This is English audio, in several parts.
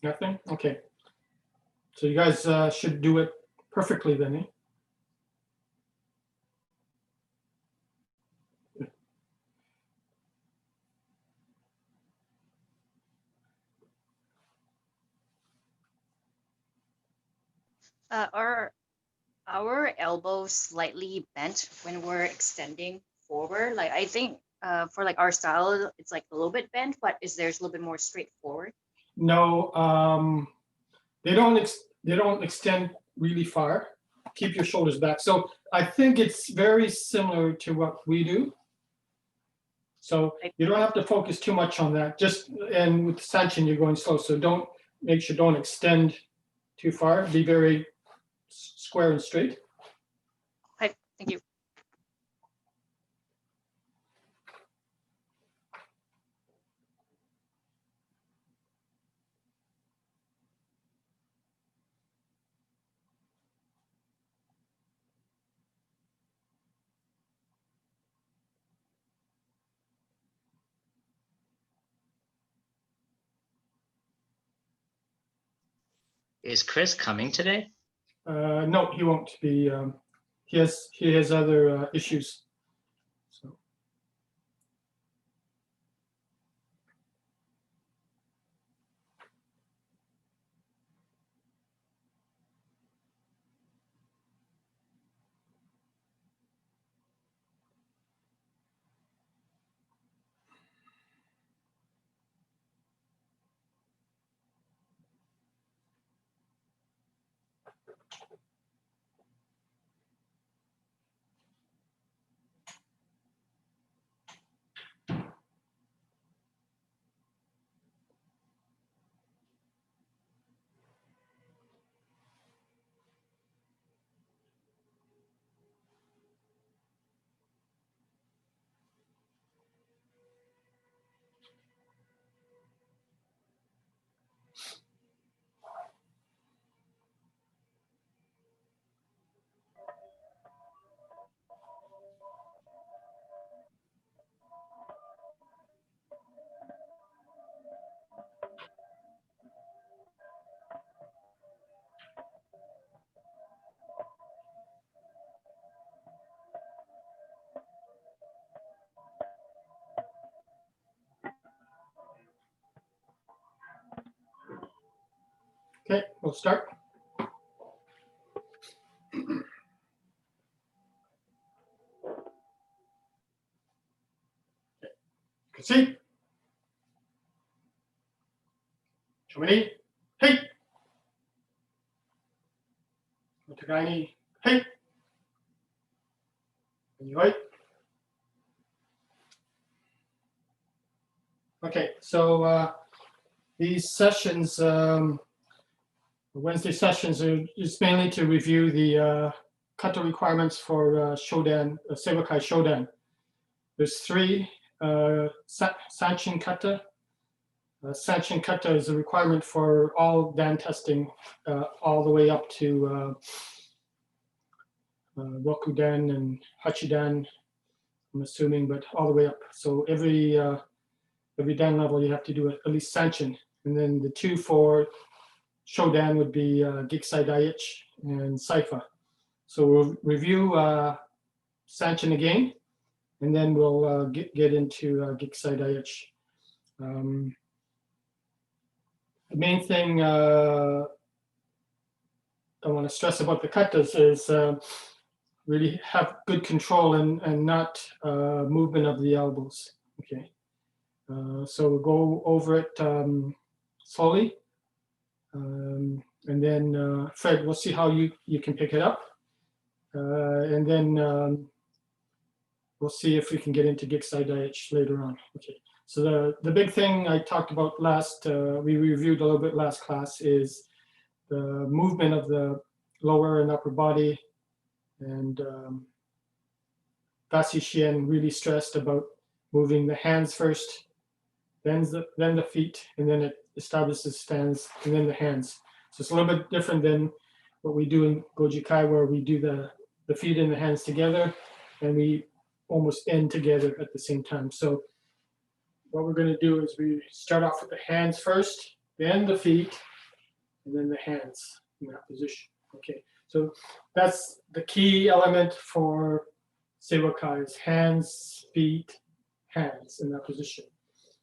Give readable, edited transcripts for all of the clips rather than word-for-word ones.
Nothing? Okay. So you guys should do it perfectly then, eh? Are our elbows slightly bent when we're extending forward? Like I think for like our style, it's like a little bit bent, but is there's a little bit more straightforward? No, they don't extend really far. Keep your shoulders back. So I think it's very similar to what we do. So you don't have to focus too much on that. Just and with Sanchin, you're going slow. So don't extend too far. Be very square and straight. Hi, thank you. Is Chris coming today? No, he won't be. He has other issues. So. Okay, we'll start. See? Shomini, hey! Otagaini, hey! Right. Okay, so these sessions, Wednesday sessions, are just mainly to review the kata requirements for Shodan, Seiwakai Shodan. There's three Sanchin kata. Sanchin kata is a requirement for all Dan testing, all the way up to Rokudan and Hachidan, I'm assuming, but all the way up. So every Dan level you have to do at least Sanchin. And then the two for Shodan would be Gekisai Daich and Saifa. So we'll review Sanchin again, and then we'll get into Gekisai Daich. The main thing I want to stress about the katas is really have good control and not movement of the elbows. Okay, so we'll go over it slowly, and then Fred, we'll see how you can pick it up, and then we'll see if we can get into Gekisai Daich later on. Okay. So the big thing I talked about last, we reviewed a little bit last class, is the movement of the lower and upper body, and Dasi Shien really stressed about moving the hands first, then the feet, and then it establishes stands, and then the hands. So it's a little bit different than what we do in Goju Kai, where we do the feet and the hands together, and we almost end together at the same time. So what we're going to do is we start off with the hands first, then the feet, and then the hands in that position. Okay, so that's the key element for Seiwakai is hands, feet, hands in that position.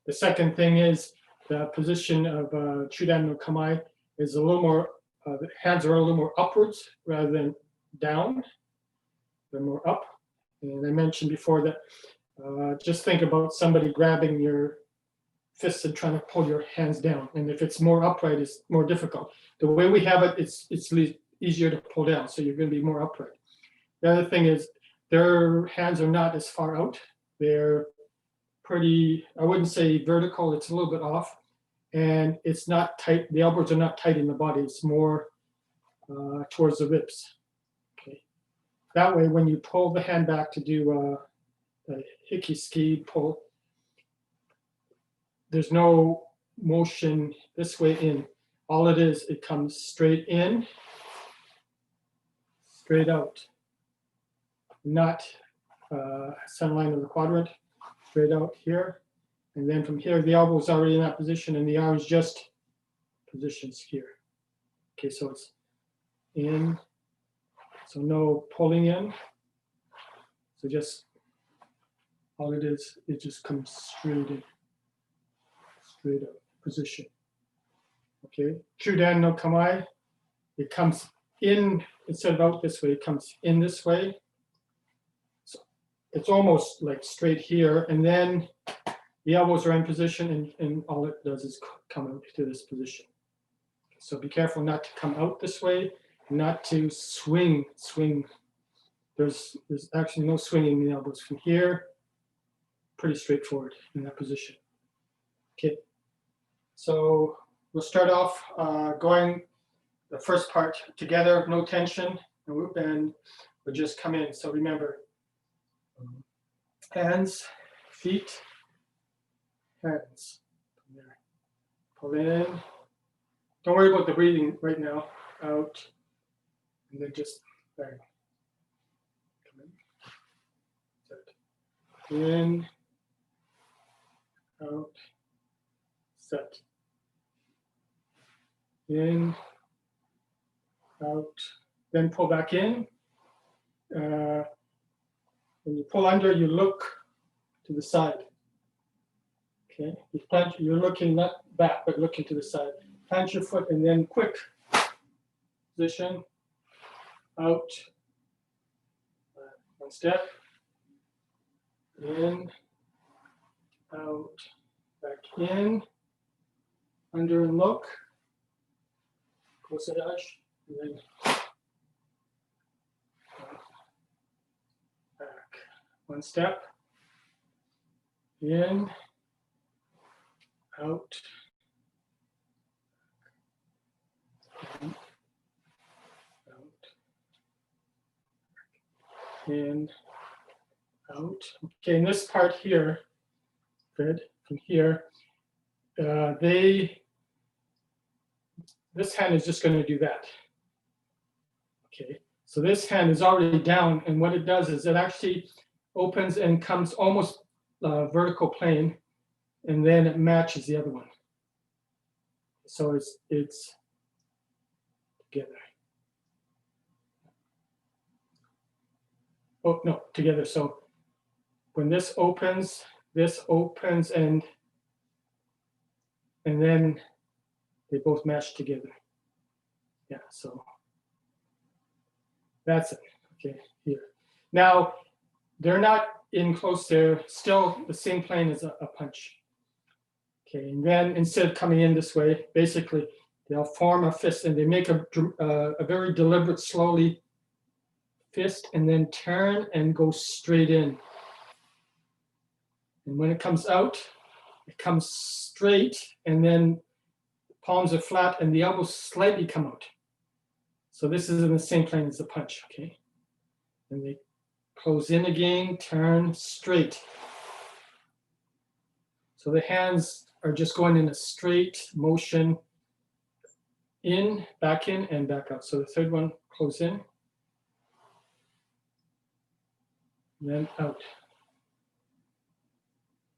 The second thing is the position of Chudan no Kamai is a little more, the hands are a little more upwards rather than down. They're more up. And I mentioned before that just think about somebody grabbing your fists and trying to pull your hands down. And if it's more upright, it's more difficult. The way we have it, it's easier to pull down. So you're going to be more upright. The other thing is their hands are not as far out. They're pretty, I wouldn't say vertical, it's a little bit off. And it's not tight, the elbows are not tight in the body, it's more towards the ribs. Okay. That way, when you pull the hand back to do a Gekisai pull, there's no motion this way in. All it is, it comes straight in, straight out. Not center line of the quadrant, straight out here. And then from here, the elbow is already in that position and the arms just positions here. Okay, so it's in, so no pulling in. So just, all it is, it just comes straight in, straight out position. Okay, Chudan no Kamai, it comes in, instead of out this way, it comes in this way. So it's almost like straight here, and then the elbows are in position, and all it does is come out to this position. So be careful not to come out this way, not to swing. There's actually no swinging the elbows from here. Pretty straightforward in that position. Okay, so we'll start off going the first part together, no tension, and we'll just come in. So remember, hands, feet, hands. Pull in. Don't worry about the breathing right now. Out. And then just bang. Come in. Set. In. Out. Set. In. Out. Then pull back in. When you pull under, you look to the side. Okay, you're looking not back, but looking to the side. Plant your foot and then quick position, out, one step, in, out, back in, under and look, Kosadash, and then back, one step, in, out, in, out. Okay, in this part here, good, from here, this hand is just going to do that. Okay, so this hand is already down, and what it does is it actually opens and comes almost vertical plane, and then it matches the other one. So it's together. Oh, no, together. So when this opens, and then they both match together. Yeah, so that's it. Okay, here. Now, they're not in close, they're still the same plane as a punch. Okay, and then instead of coming in this way, basically they'll form a fist and they make a very deliberate, slowly fist and then turn and go straight in. And when it comes out, it comes straight and then palms are flat and the elbows slightly come out. So this is in the same plane as the punch, okay? And they close in again, turn straight. So the hands are just going in a straight motion, in, and back out. So the third one, close in, and then out.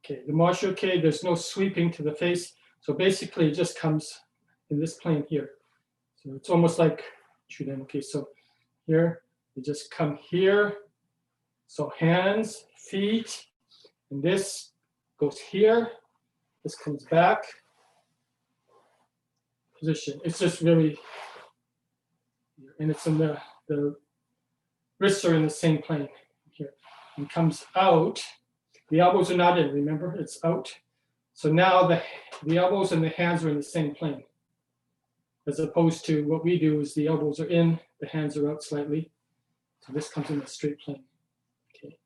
Okay, the Mashoke, there's no sweeping to the face. So basically it just comes in this plane here. So it's almost like Chudan. Okay, so here, you just come here. So hands, feet, and this goes here. This comes back. Position. It's just really, and it's in the wrists are in the same plane here. And comes out. The elbows are not in, remember? It's out. So now the elbows and the hands are in the same plane. As opposed to what we do is the elbows are in, the hands are out slightly. So this comes in a straight plane. Okay.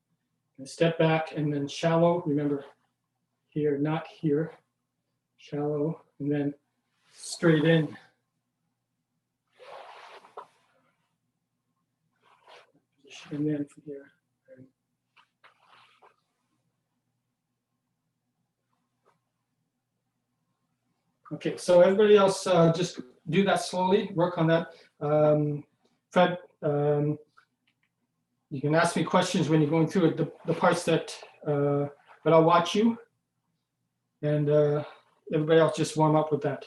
And step back and then shallow. Remember here, not here. Shallow and then straight in. And then from here. Okay, so everybody else just do that slowly, work on that. Fred, you can ask me questions when you're going through it, the parts that, but I'll watch you. And everybody else just warm up with that.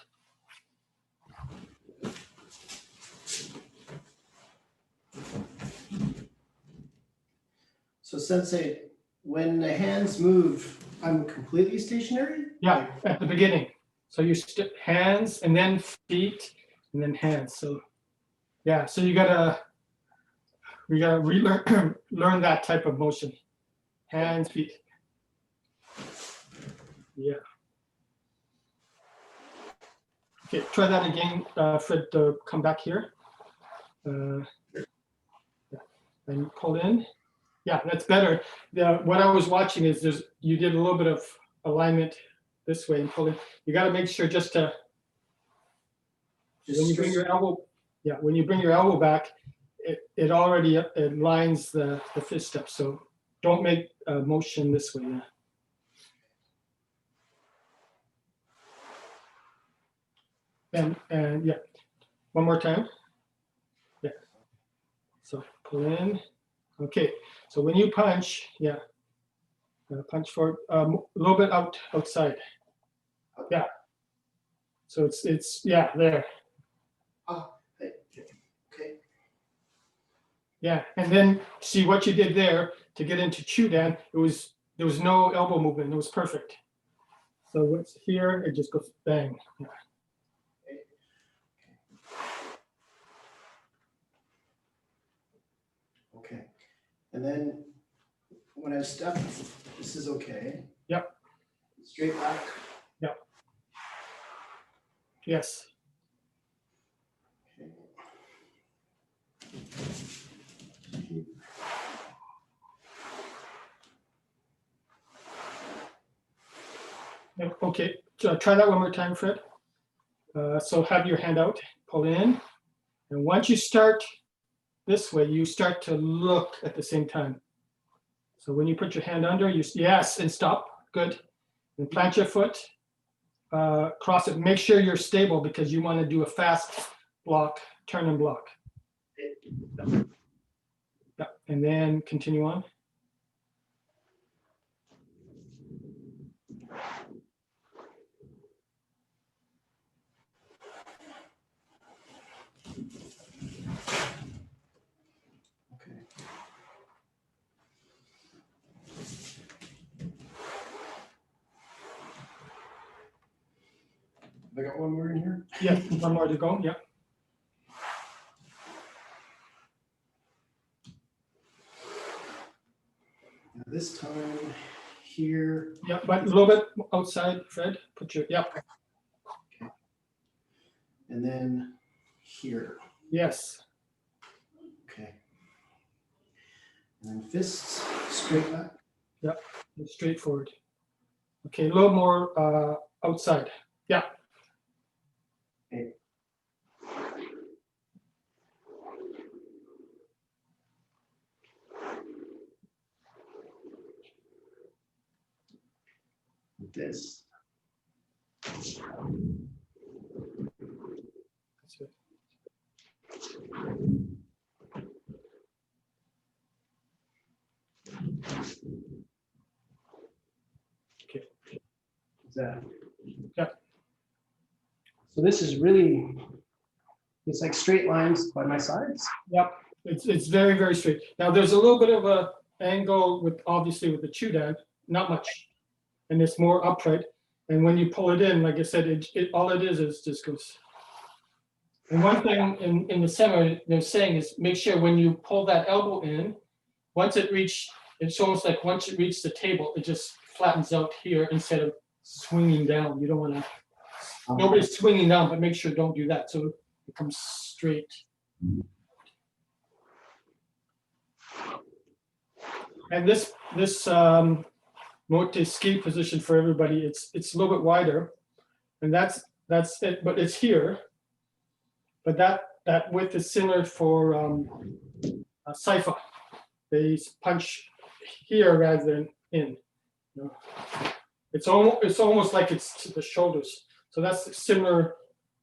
So Sensei, when the hands move, I'm completely stationary? Yeah, at the beginning. So you hands and then feet and then hands. So yeah, so we gotta relearn learn that type of motion. Hands, feet. Yeah. Okay, try that again, Fred. Come back here. Yeah. And pull in. Yeah, that's better. What I was watching is you did a little bit of alignment this way and pull in. You got to make sure just to when you bring your elbow, yeah, when you bring your elbow back, it already it lines the fist up. So don't make a motion this way. Yeah. And yeah, one more time. Yeah. So pull in. Okay. So when you punch, yeah, punch forward a little bit outside. Yeah. So it's yeah there. Oh, okay. Yeah, and then see what you did there to get into Chudan. There was no elbow movement. It was perfect. So what's here? It just goes bang. Yeah. Okay. And then when I step, this is okay. Yep. Straight back. Yep. Yes. Okay. Okay, try that one more time, Fred. So have your hand out, pull in. And once you start this way, you start to look at the same time. So when you put your hand under, yes, and stop, good. And plant your foot, cross it, make sure you're stable because you want to do a fast block, turn and block. Yeah. And then continue on. Okay. I got one more in here. Yeah, one more to go. Yeah. Now this time here. Yeah, but a little bit outside, Fred. Put your, yeah. Okay. And then here. Yes. Okay. And then fists straight back. Yep. Straight forward. Okay, a little more outside. Yeah. Okay. This. That's it. Okay. Is that? Yeah. So this is really It's like straight lines by my sides. Yep, it's very, very straight. Now, there's a little bit of a angle with, obviously with the chew down, not much. And it's more upright. And when you pull it in, like I said, all it is just goes. And one thing in the seminar they're saying is make sure when you pull that elbow in, it's almost like once it reaches the table, it just flattens out here instead of swinging down. You don't want to, nobody's swinging down, but make sure don't do that. So it comes straight. And this mote ski position for everybody, it's a little bit wider, and that's it, but it's here. But that width is similar for Seifa. They punch here rather than in. You know. It's almost like it's to the shoulders. So that's a similar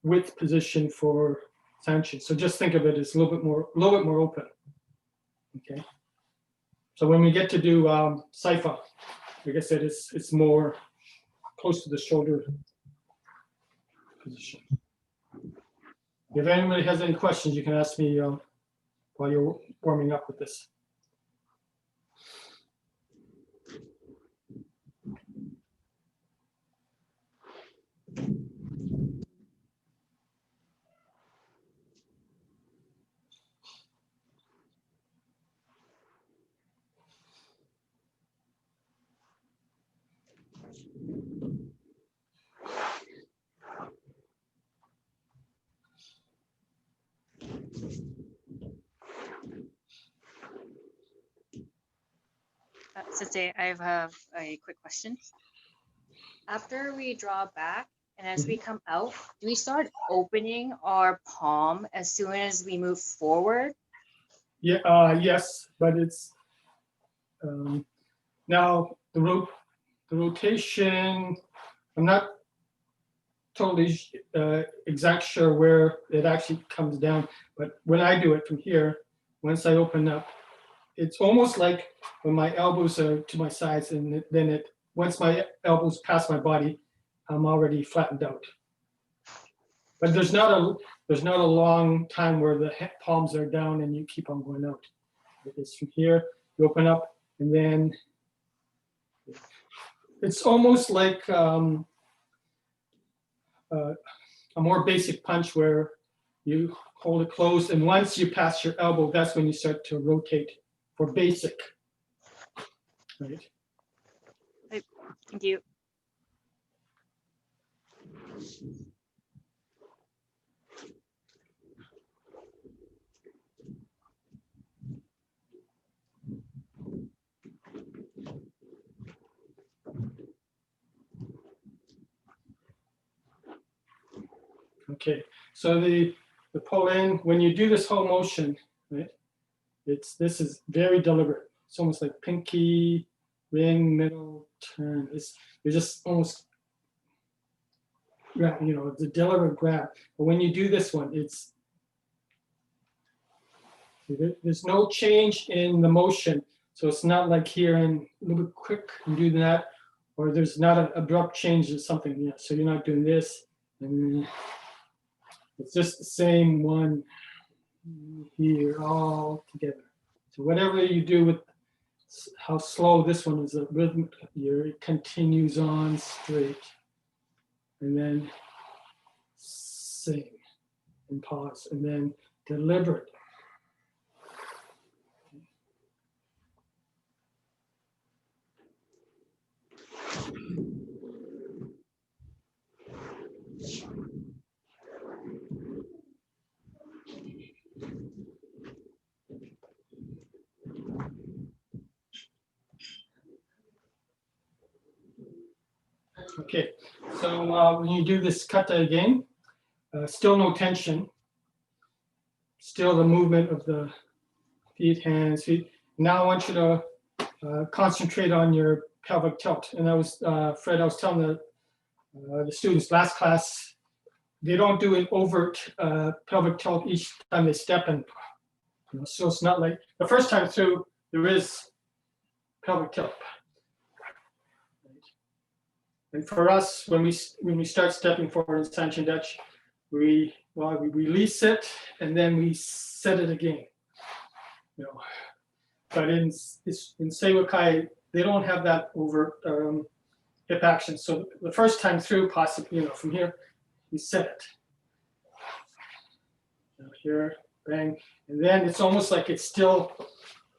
width position for Sanchin. So just think of it as a little bit more open. Okay. So when we get to do Seifa, like I said, it's more close to the shoulder position. If anybody has any questions, you can ask me while you're warming up with this. Sensei, I have a quick question. After we draw back and as we come out, do we start opening our palm as soon as we move forward? Yeah, yes, but it's now the rotation. I'm not totally exact sure where it actually comes down, but when I do it from here, once I open up, it's almost like when my elbows are to my sides, and then once my elbows pass my body, I'm already flattened out. But there's not a long time where the palms are down and you keep on going out. It's from here, you open up, and then it's almost like a more basic punch where you hold it closed, and once you pass your elbow, that's when you start to rotate for basic. Right. Thank you. Okay, so the pull in, when you do this whole motion, right? This is very deliberate. It's almost like pinky, ring, middle, turn. You're just almost, it's a deliberate grab. But when you do this one, there's no change in the motion. So it's not like here and a little bit quick and do that, or there's not an abrupt change or something. Yeah, so you're not doing this, and it's just the same one here all together. So whatever you do with how slow this one is, a rhythm here, it continues on straight, and then sing and pause, and then deliberate. Okay, so when you do this kata again, still no tension, still the movement of the feet, hands, feet. Now I want you to concentrate on your pelvic tilt. And I was, Fred, I was telling the students last class, they don't do an overt pelvic tilt each time they step in. So it's not like the first time through, there is pelvic tilt. And for us, when we start stepping forward in Sanchin Dutch, we release it and then we set it again. You know, but in Seiwakai, they don't have that overt hip action. So the first time through, possibly, you know, from here, we set it. You know, here, bang, and then it's almost like it's still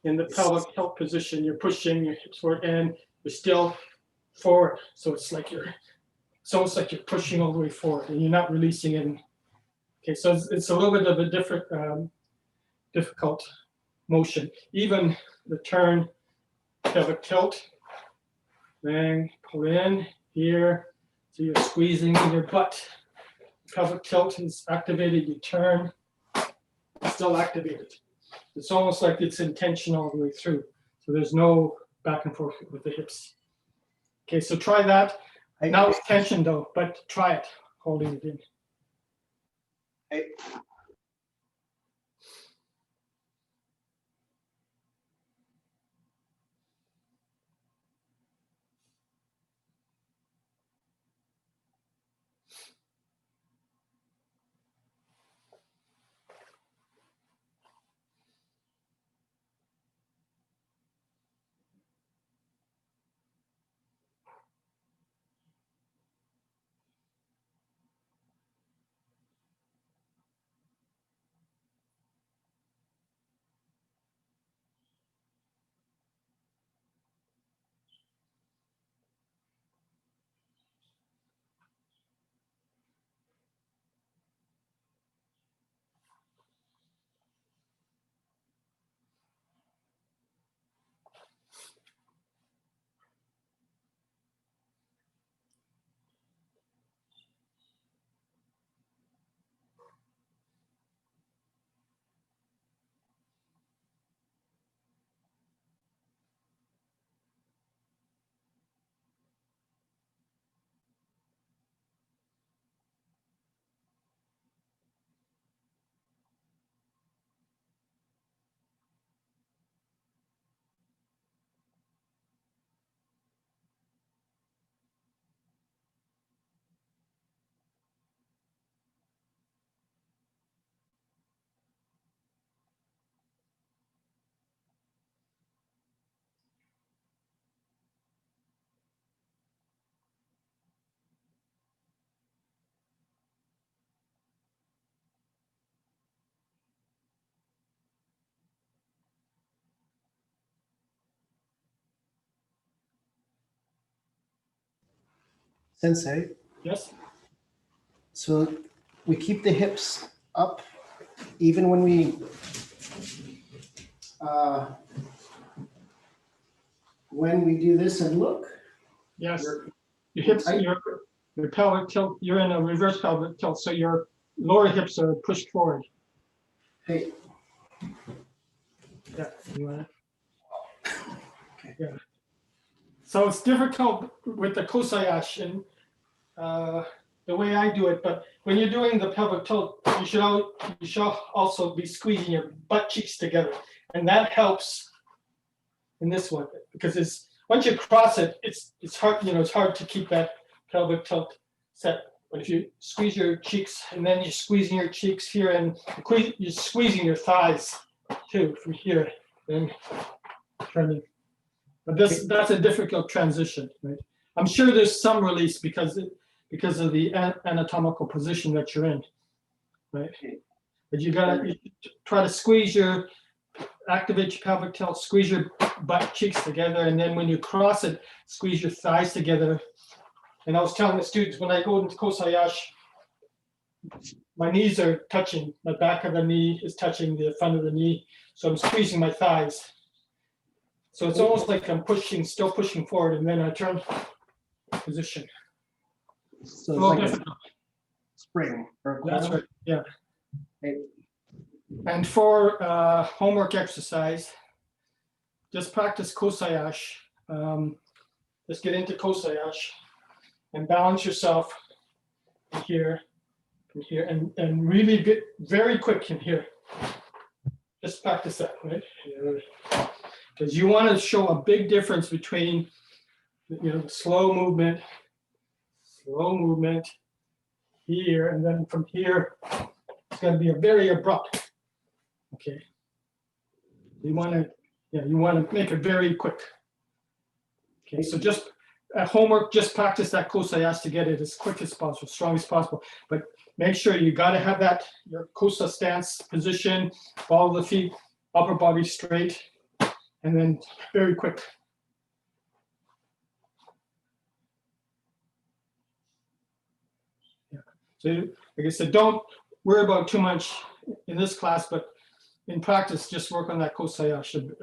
in the pelvic tilt position. You're pushing your hips forward and you're still forward. So it's almost like you're pushing all the way forward and you're not releasing it. Okay, so it's a little bit of a different, difficult motion. Even the turn, pelvic tilt, bang, pull in here. So you're squeezing in your butt. Pelvic tilt is activated, you turn, it's still activated. It's almost like it's intentional all the way through. So there's no back and forth with the hips. Okay, so try that. Now it's tension though, but try it, holding it in. Sensei, Yes? so we keep the hips up even when we do this and look? Yes. We're- Your hips, tight. your pelvic tilt, you're in a reverse pelvic tilt, so your lower hips are pushed forward. Hey, Yeah. You want it? Okay. Yeah. So it's difficult with the kosayashi and the way I do it, but when you're doing the pelvic tilt, you should also be squeezing your butt cheeks together, and that helps in this one because once you cross it, it's hard. You know, it's hard to keep that pelvic tilt set. But if you squeeze your cheeks and then you're squeezing your cheeks here and you're squeezing your thighs too from here, then turning. But that's a difficult transition, right? I'm sure there's some release because of the anatomical position that you're in, right? But you try to activate your pelvic tilt, squeeze your butt cheeks together, and then when you cross it, squeeze your thighs together. And I was telling the students when I go into kosayashi, my knees are touching, my back of the knee is touching the front of the knee, so I'm squeezing my thighs. So it's almost like I'm still pushing forward, and then I turn position. so A it's little like a difficult. spring or a That's coil? right, yeah. Hey. And for homework exercise, just practice kosayashi. Just get into kosayashi and balance yourself from here, and really get very quick in here. Just practice that, right? Because you want to show a big difference between, slow movement, here, and then from here, it's going to be a very abrupt. Okay. You want to make it very quick. Okay, so just at homework, just practice that kosayashi to get it as quick as possible, strong as possible. But make sure you got to have that your kosa stance position, ball of the feet, upper body straight, and then very quick. Yeah. So, like I said, don't worry about too much in this class, but in practice, just work on that kosayashi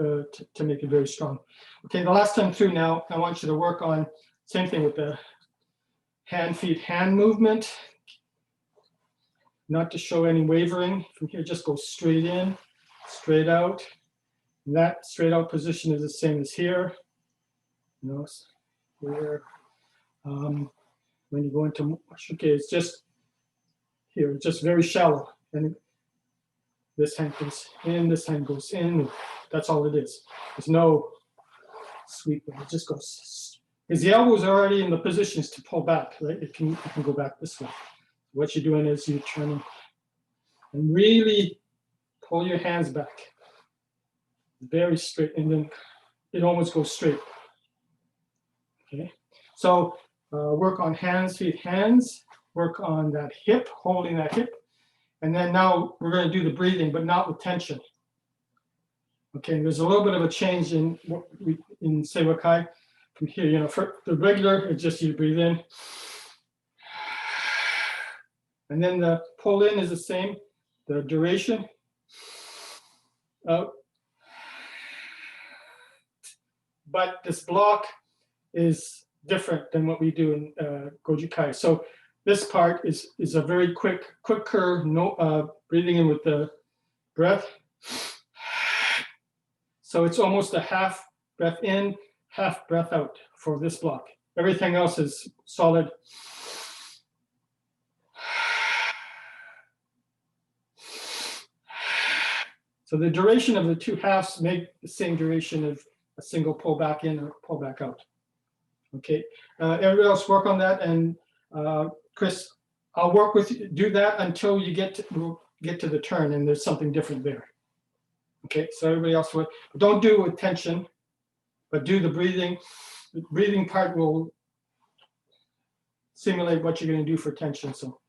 to make it very strong. Okay, the last time through now, I want you to work on same thing with the hand, feet, hand movement. Not to show any wavering. From here, just go straight in, straight out. And that straight out position is the same as here. You know, here. When you go into okay, it's just here, it's just very shallow. And this hand goes in, this hand goes in. That's all it is. There's no sweep. It just goes. Because the elbow is already in the positions to pull back, right? It can go back this way. What you're doing is you're turning and really pull your hands back. Very straight, and then it almost goes straight. Okay, so work on hands, feet, hands. Work on that hip, holding that hip. And then now we're going to do the breathing, but not with tension. Okay, there's a little bit of a change in what we in Seiwakai. From here, you know, for the regular, it's just you breathe in. And then the pull in is the same, the duration. Out. But this block is different than what we do in Goju Kai. So this part is a very quicker, no breathing in with the breath. So it's almost a half breath in, half breath out for this block. Everything else is solid. So the duration of the two halves make the same duration of a single pull back in or pull back out. Okay, everybody else work on that, and Chris, I'll work with you. Do that until you get to the turn, and there's something different there. Okay, so everybody else work. Don't do it with tension, but do the breathing. The breathing part will simulate what you're going to do for tension. So.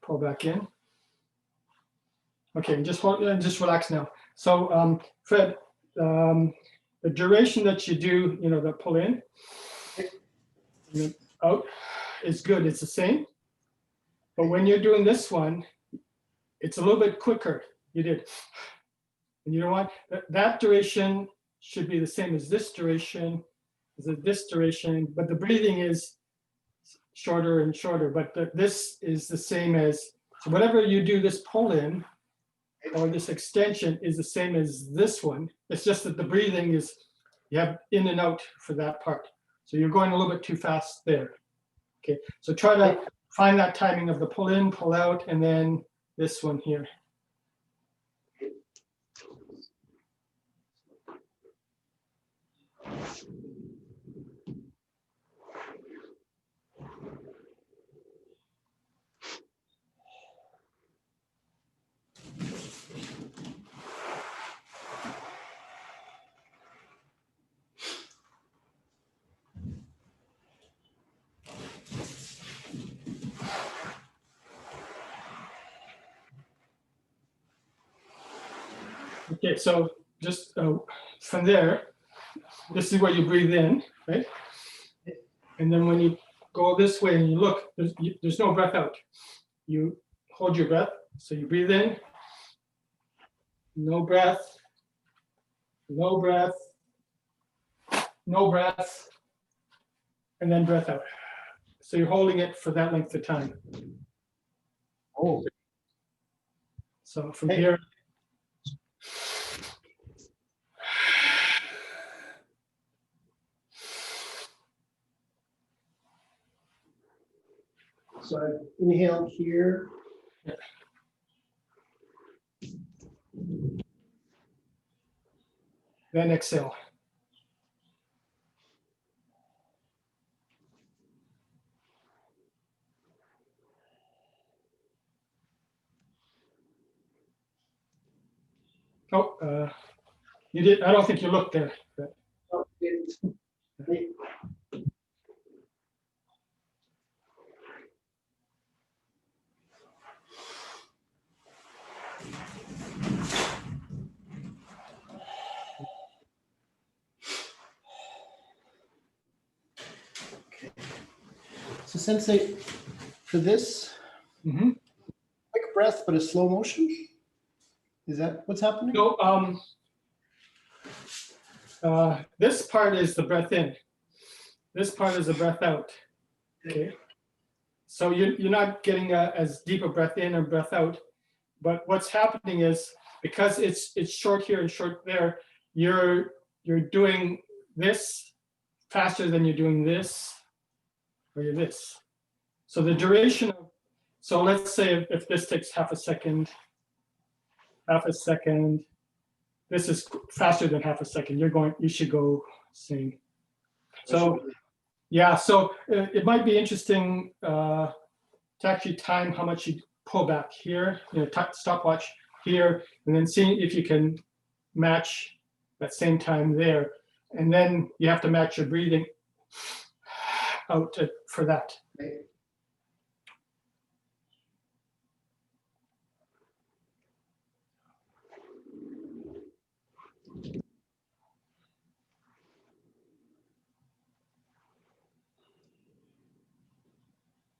Pull back in. Okay, just hold and just relax now. So, Fred, the duration that you do, you know, the pull in, out is good. It's the same. But when you're doing this one, it's a little bit quicker. You did. And you know what? That duration should be the same as this duration, but the breathing is shorter and shorter, but this is the same as, so whatever you do this pull in or this extension is the same as this one. It's just that the breathing is, you have in and out for that part. So you're going a little bit too fast there. Okay, so try to find that timing of the pull in, pull out, and then this one here. Okay, so just from there, this is where you breathe in, right? And then when you go this way and you look, there's no breath out. You hold your breath, so you breathe in, no breath, no breath, no breath, and then breath out. So you're holding it for that length of time. Oh, So from here, So I inhaled here. Then exhale. Oh, you did. I don't think you looked there. But Oh, it- Okay. So Sensei, for this, Mhm. quick breath, but a slow motion? Is that what's happening? No, this part is the breath in. This part is the breath out. Okay. So you're not getting as deep a breath in or breath out, but what's happening is because it's short here and short there, you're doing this faster than you're doing this or you're this. So the duration of, so let's say if this takes half a second, this is faster than half a second. You should go sing. So yeah, so it might be interesting to actually time how much you pull back here, stopwatch here, and then seeing if you can match that same time there. And then you have to match your breathing out for that. Right.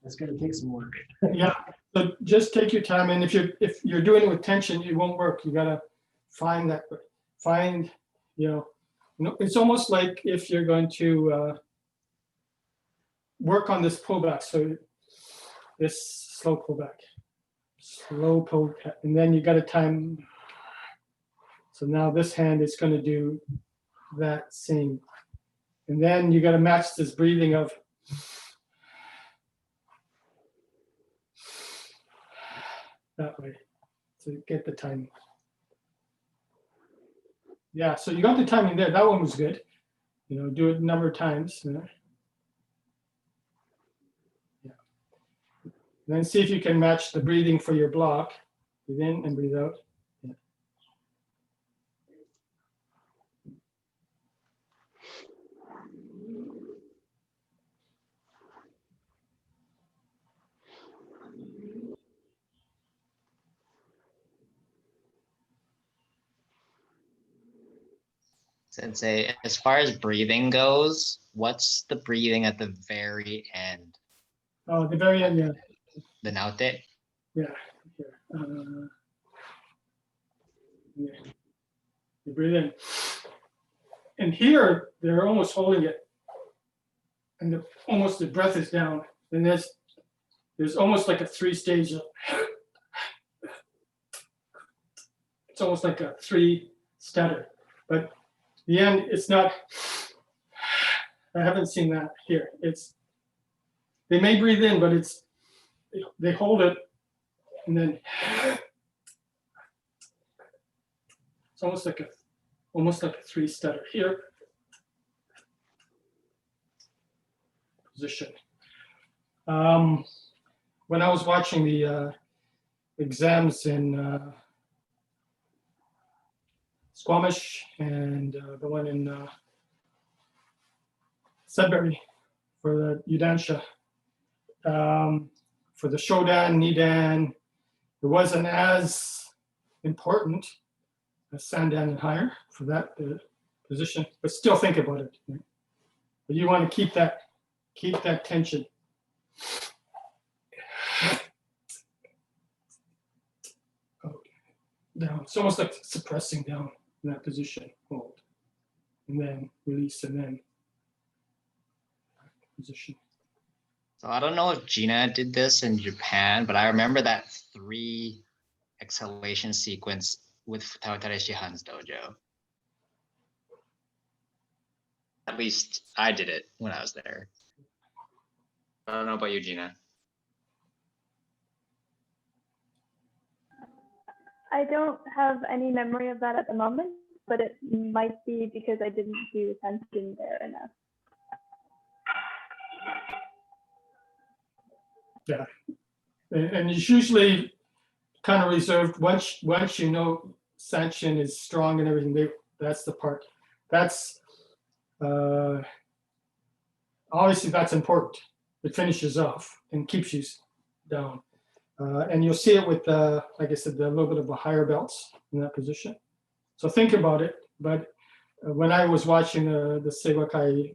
That's gonna take some work. Yeah, so just take your time, and if you're doing it with tension, it won't work. You gotta find, it's almost like if you're going to work on this pullback. So this slow pullback, and then you got to time. So now this hand is going to do that same, and then you got to match this breathing of that way to get the timing. Yeah, so you got the timing there. That one was good. Do it a number of times. Yeah. And then see if you can match the breathing for your block. Breathe in and breathe out. Yeah. Sensei, as far as breathing goes, what's the breathing at the very end? Oh, at the very end, yeah. The naute? Yeah. Here. Yeah. You breathe in. And here, they're almost holding it. And almost the breath is down. And there's almost like a 3-stage. It's almost like a 3 stutter. But the end, it's not, I haven't seen that here. They may breathe in, but they hold it and then it's almost like a 3 stutter here. Position. When I was watching the exams in Squamish and the one in Sudbury for the Udansha, for the Shodan, Nidan, it wasn't as important as Sandan and higher for that position, but still think about it. Right? But you want to keep that tension. Down. It's almost like suppressing down in that position. Hold. And then release, and then position. So I don't know if Gina did this in Japan, but I remember that 3 exhalation sequence with Seiwakai Shihan's dojo. At least I did it when I was there. I don't know about you, Gina. I don't have any memory of that at the moment, but it might be because I didn't do Sanchin there enough. Yeah, and it's usually kind of reserved once you know Sanchin is strong and everything. That's the part. That's obviously that's important. It finishes off and keeps you down. And you'll see it with, like I said, a little bit of a higher belts in that position. So think about it. But when I was watching the Seiwakai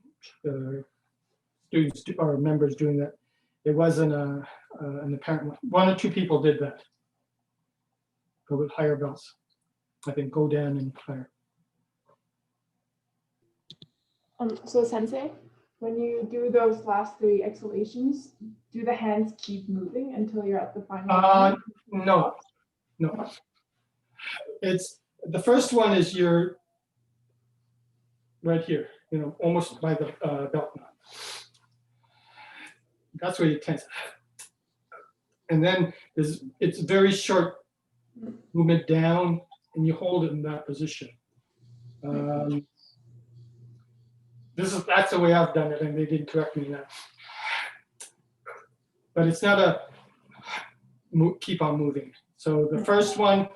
students or members doing that, it wasn't an apparent one or two people did that. Go with higher belts. I think go down and higher. So Sensei, when you do those last 3 exhalations, do the hands keep moving until you're at the final? No. It's the first one is you're right here, almost by the belt knot. That's where you tense. And then it's very short movement down, and you hold it in that position. That's the way I've done it, and they didn't correct me now. But it's not a keep on moving. So the first one,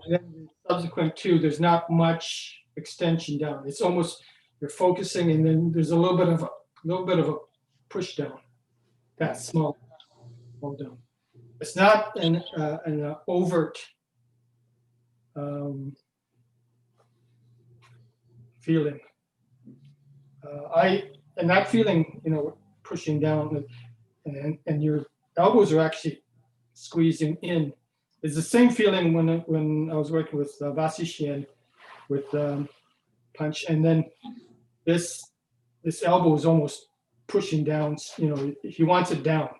and then the subsequent 2, there's not much extension down. It's almost you're focusing, and then there's a little bit of a push down. That's small down. It's not an overt feeling. And that feeling, pushing down, and your elbows are actually squeezing in. It's the same feeling when I was working with Vasishian with punch, and then this elbow is almost pushing down. He wants it down.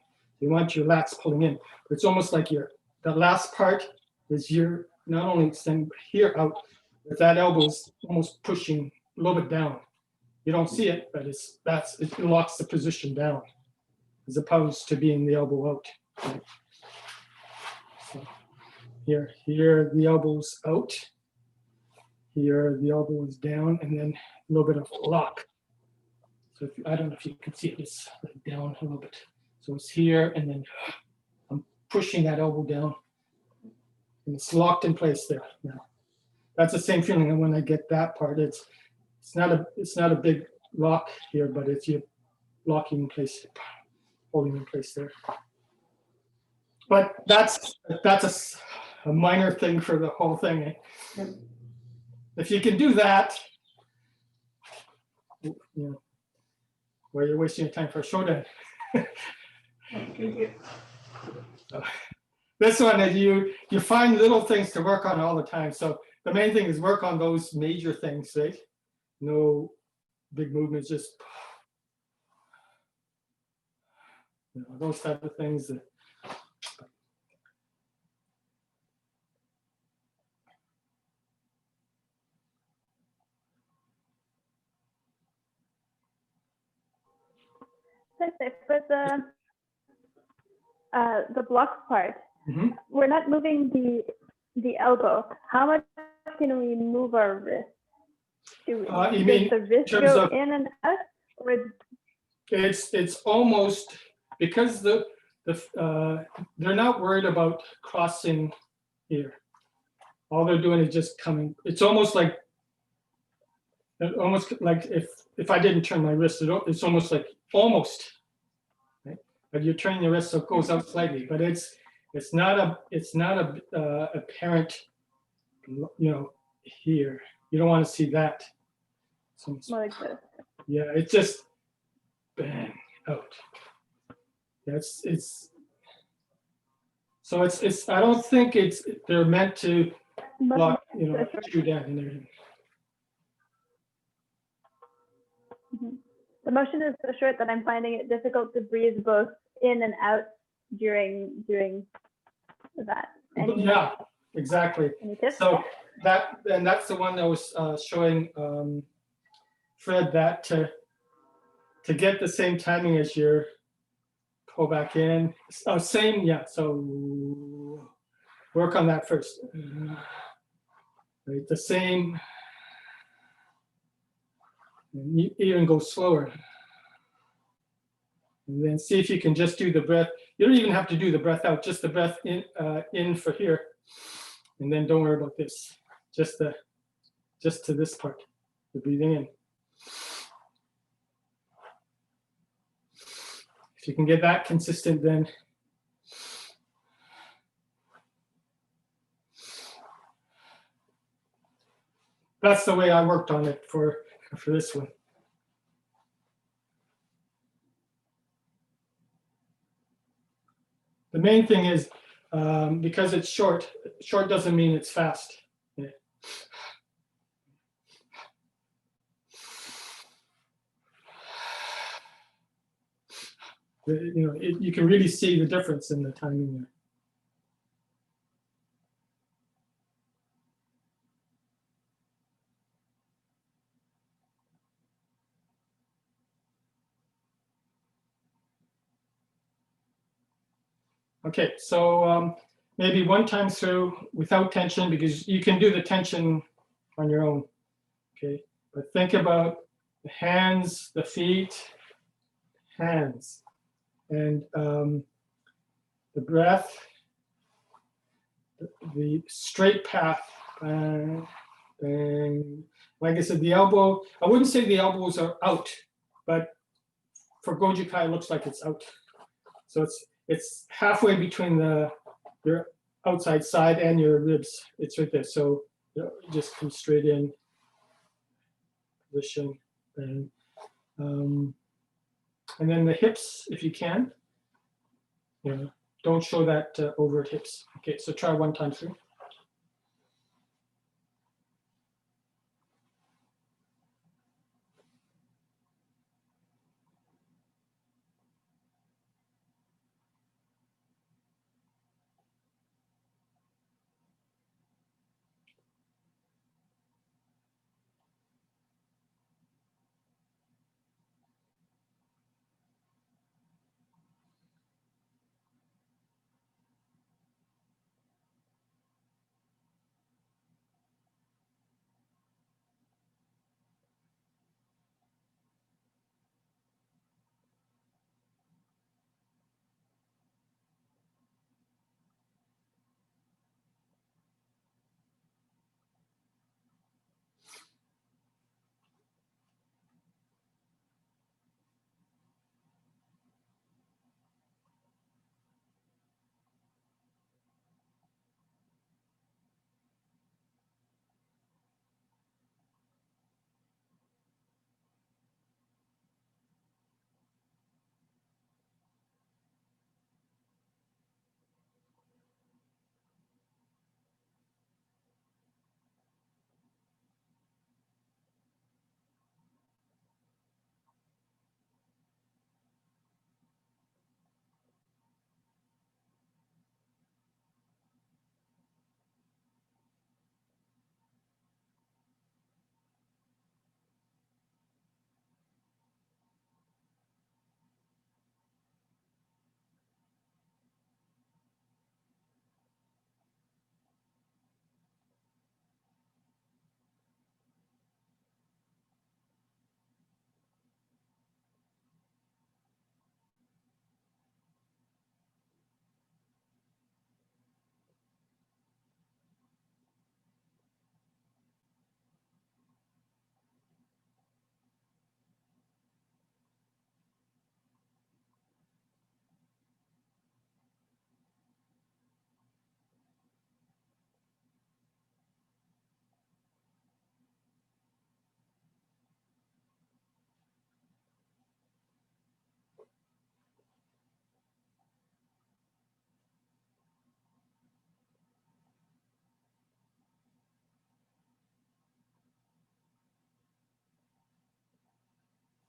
You want your lats pulling in. But it's almost like the last part is you're not only extending here out, but that elbow is almost pushing a little bit down. You don't see it, but it locks the position down, as opposed to being the elbow out. Right? So here the elbow's out. Here the elbow is down, and then a little bit of lock. So I don't know if you can see it, it's down a little bit. So it's here, and then I'm pushing that elbow down, and it's locked in place there now. That's the same feeling, and when I get that part, it's not a big lock here, but it's you locking in place, holding in place there. But that's a minor thing for the whole thing. If you can do that, where you're wasting your time for a shodan. Thank you. This one that you find little things to work on all the time. So the main thing is work on those major things, right? No big movements, just those type of things. For the block part, we're not moving the elbow. How much can we move our wrist? You does mean the wrist in terms go of- in and out? Or It's almost because they're not worried about crossing here. All they're doing is just coming. It's almost like if I didn't turn my wrist, it's almost like right? But you're turning your wrist so it goes out slightly. But it's not a apparent, here. You don't want to see that. So more like this? yeah, it's just bang out. So it's I don't think they're meant to block, shoot down and everything. The motion is so short that I'm finding it difficult to breathe both in and out during that. Yeah, exactly. Any tips? So that's the one that was showing Fred that to get the same timing as your pull back in. Same, yeah. So work on that first. Right, the same. And you even go slower. And then see if you can just do the breath. You don't even have to do the breath out, just the breath in for here. And then don't worry about this. Just to this part, the breathing in. If you can get that consistent, then that's the way I worked on it for this one. The main thing is, because it's short doesn't mean it's fast. Yeah. You know, you can really see the difference in the timing there. Okay, so maybe one time through without tension, because you can do the tension on your own. Okay, but think about the hands, the feet, hands, and the breath, the straight path, and like I said, the elbow, I wouldn't say the elbows are out, but for Goju Kai, it looks like it's out. So it's halfway between your outside side and your ribs. It's right there. So you just come straight in, position, and then the hips, if you can. You know, don't show that overt hips. Okay, so try one time through.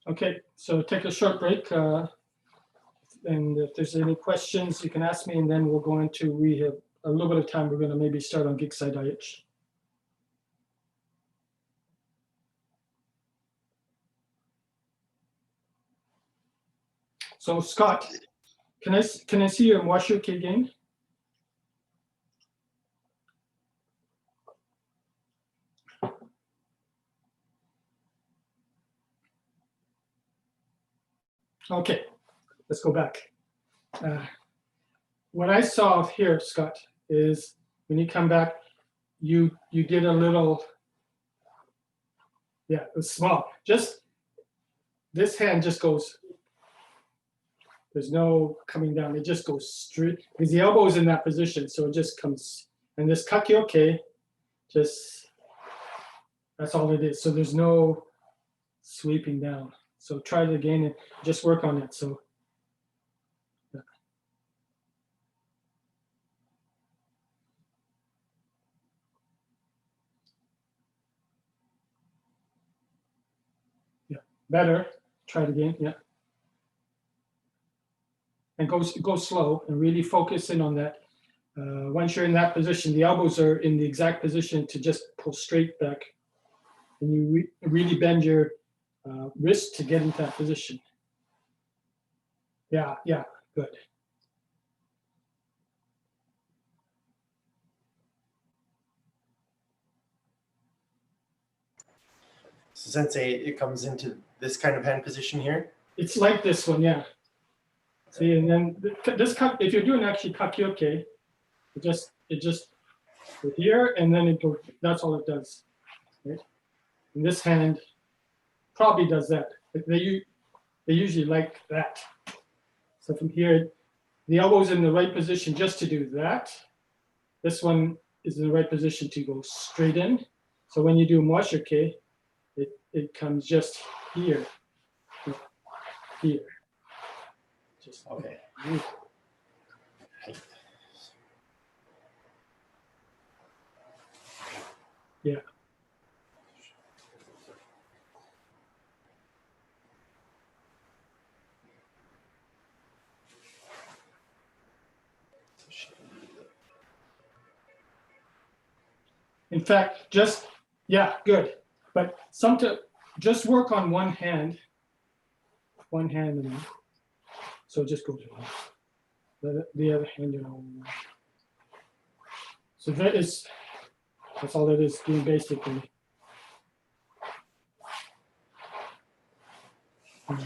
Okay, so take a short break. And if there's any questions, you can ask me, and then we'll go into, we have a little bit of time. We're going to maybe start on Gekisai Daiichi. So Scott, can I see your Washuki again? Okay, let's go back. What I saw here, Scott, is when you come back, you did a little, yeah, it was small. Just this hand just goes. There's no coming down. It just goes straight because the elbow is in that position, so it just comes. And this kakyoke, just that's all it is. So there's no sweeping down. So try it again and just work on it. So. Yeah, better. Try it again. Yeah. And go slow and really focus in on that. Once you're in that position, the elbows are in the exact position to just pull straight back. And you really bend your wrist to get into that position. Yeah, good. So Sensei, it comes into this kind of hand position here? It's like this one, yeah. See, and then this if you're doing actually kakyoke, it just go here and then it goes. That's all it does, right? And this hand probably does that. They usually like that. So from here, the elbow's in the right position just to do that. This one is in the right position to go straight in. So when you do moshike, it comes just here, here. Just okay. Yeah. In fact, good. But just work on one hand, and so just go to the other hand, So that's all it is doing basically.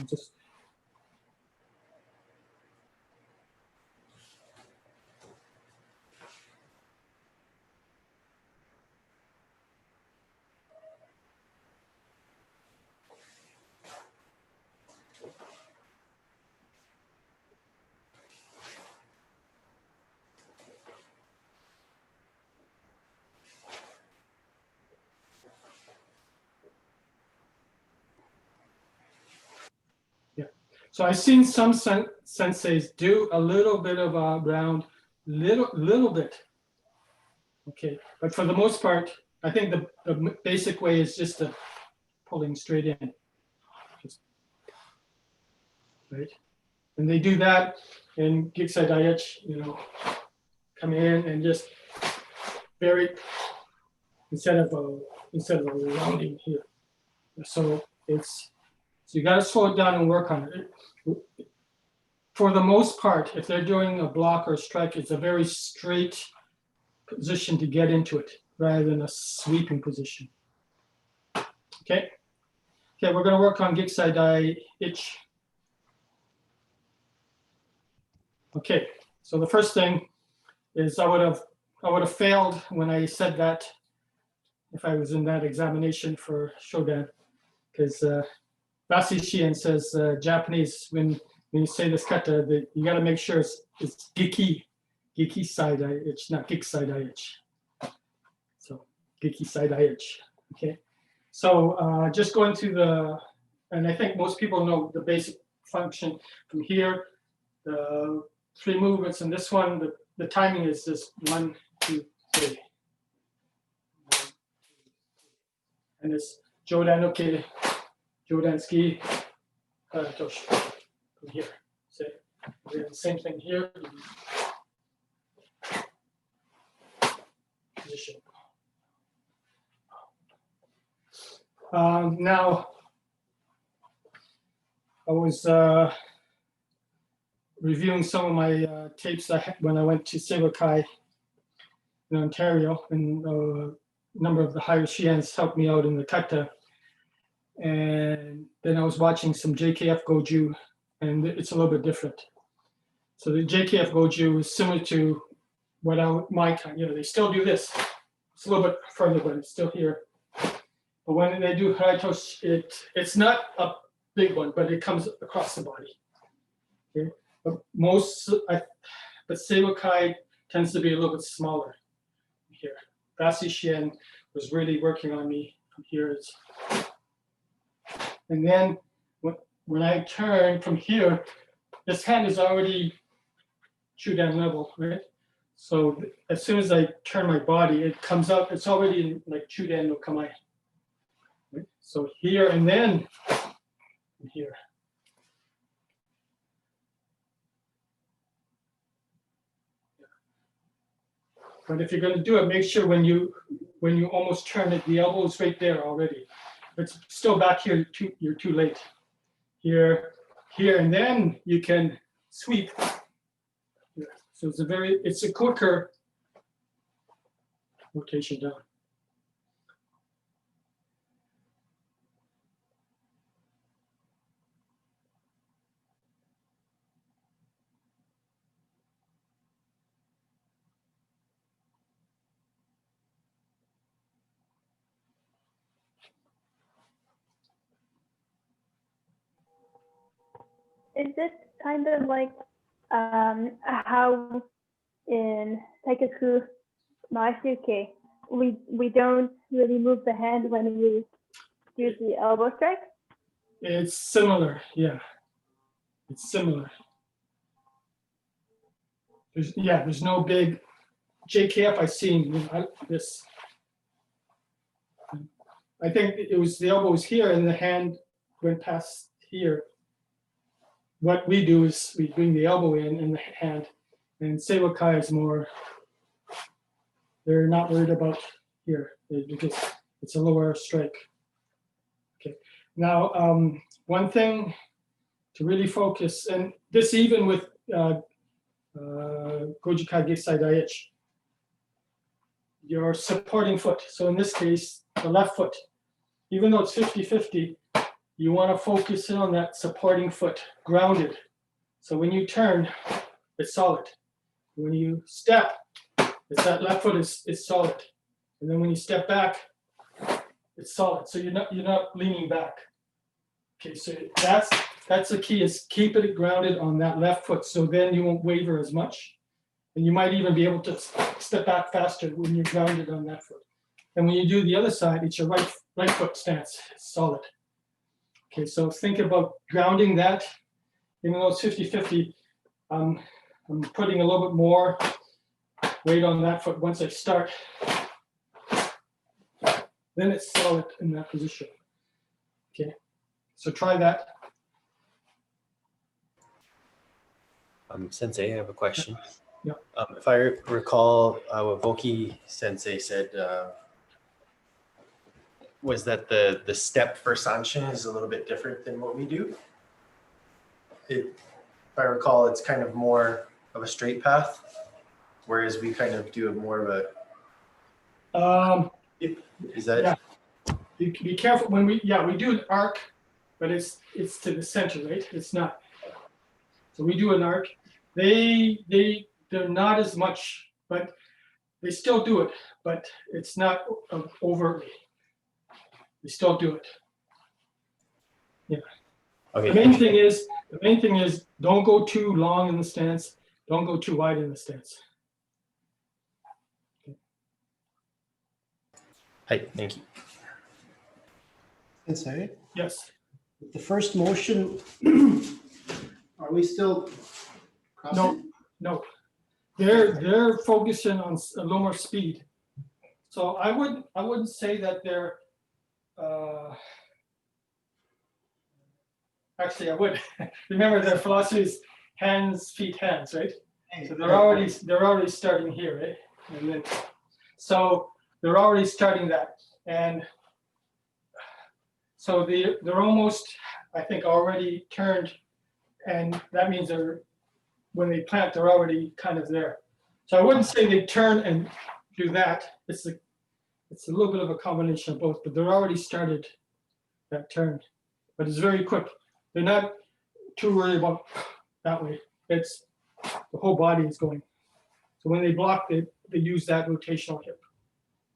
Just so I've seen some senseis do a little bit of a round, little bit. Okay, but for the most part, I think the basic way is just pulling straight in, just, right? And they do that in Gekisai Daiichi, come in and just very instead of rounding here. So you got to slow it down and work on it. For the most part, if they're doing a block or a strike, it's a very straight position to get into it rather than a sweeping position. Okay, we're going to work on Gekisai Daiichi. Okay, so the first thing is I would have failed when I said that if I was in that examination for Shodan, because Basi Shihan says Japanese, when you say this kata, you got to make sure it's Gekisai Daiichi, not Gekisai Daiichi. So Gekisai Daiichi. Okay. So just going through and I think most people know the basic function from here, the 3 movements, and this one, the timing is just 1, 2, 3. And it's Jodan Oke, Jodan Ski, Toshi. From here. So we have the same thing here. Position. Now, I was reviewing some of my tapes when I went to Seiwakai in Ontario, and a number of the higher Shihans helped me out in the kata. And then I was watching some JKF Goju and it's a little bit different. So the JKF Goju is similar to what my kind, they still do this. It's a little bit further, but it's still here. But when they do Haraito, it's not a big one, but it comes across the body. Okay, but Seiwakai tends to be a little bit smaller here. Basi Shien was really working on me from here. And then when I turn from here, this hand is already Chudan level, right? So as soon as I turn my body, it comes up, it's already like Chudan no Kamae. Right? So here and then here. But if you're going to do it, make sure when you almost turn it, the elbow is right there already. If it's still back here, you're too late. Here, and then you can sweep. Yeah. So it's a quicker rotation down. Is it kind of like how in Taikaku Maisuke, we don't really move the hand when we do the elbow strike? It's similar, yeah. It's similar. There's no big JKF I've seen this. I think it was the elbow was here and the hand went past here. What we do is we bring the elbow in and the hand, and Seiwakai is more, they're not worried about here because it's a lower strike. Okay, now one thing to really focus, and this even with Goju Gekisai Daiichi, your supporting foot. So in this case, the left foot, even though it's 50-50, you want to focus in on that supporting foot, grounded. So when you turn, it's solid. When you step, it's that left foot is solid. And then when you step back, it's solid. So you're not leaning back. Okay, so that's the key, is keep it grounded on that left foot, so then you won't waver as much. And you might even be able to step back faster when you're grounded on that foot. And when you do the other side, it's your right foot stance, it's solid. Okay, so think about grounding that. Even though it's 50-50, I'm putting a little bit more weight on that foot once I start. Then it's solid in that position. Okay, so try that. Sensei, I have a question. Yeah. If I recall, what Voki Sensei said was that the step for Sanchin is a little bit different than what we do. If I recall, it's kind of more of a straight path, whereas we kind of do it more of a. Is that? Yeah. Be careful when we do an arc, but it's to the center, right? It's not. So we do an arc. They're not as much, but they still do it, but it's not overtly. They still do it. Yeah. Okay. The main thing is don't go too long in the stance. Don't go too wide in the stance. Okay. Hi, thank you. Sensei, Yes. with the first motion, are we still crossing? No. They're focusing on a little more speed. So I wouldn't say that they're actually I would. Remember their philosophy is hands, feet, hands, right? So they're already starting here, right? And then so they're already starting that. And so they're almost, I think, already turned, and that means when they plant, they're already kind of there. So I wouldn't say they turn and do that. It's a little bit of a combination of both, but they're already started that turn. But it's very quick. They're not, too worried about that way. It's the whole body is going. So when they block, they use that rotational hip.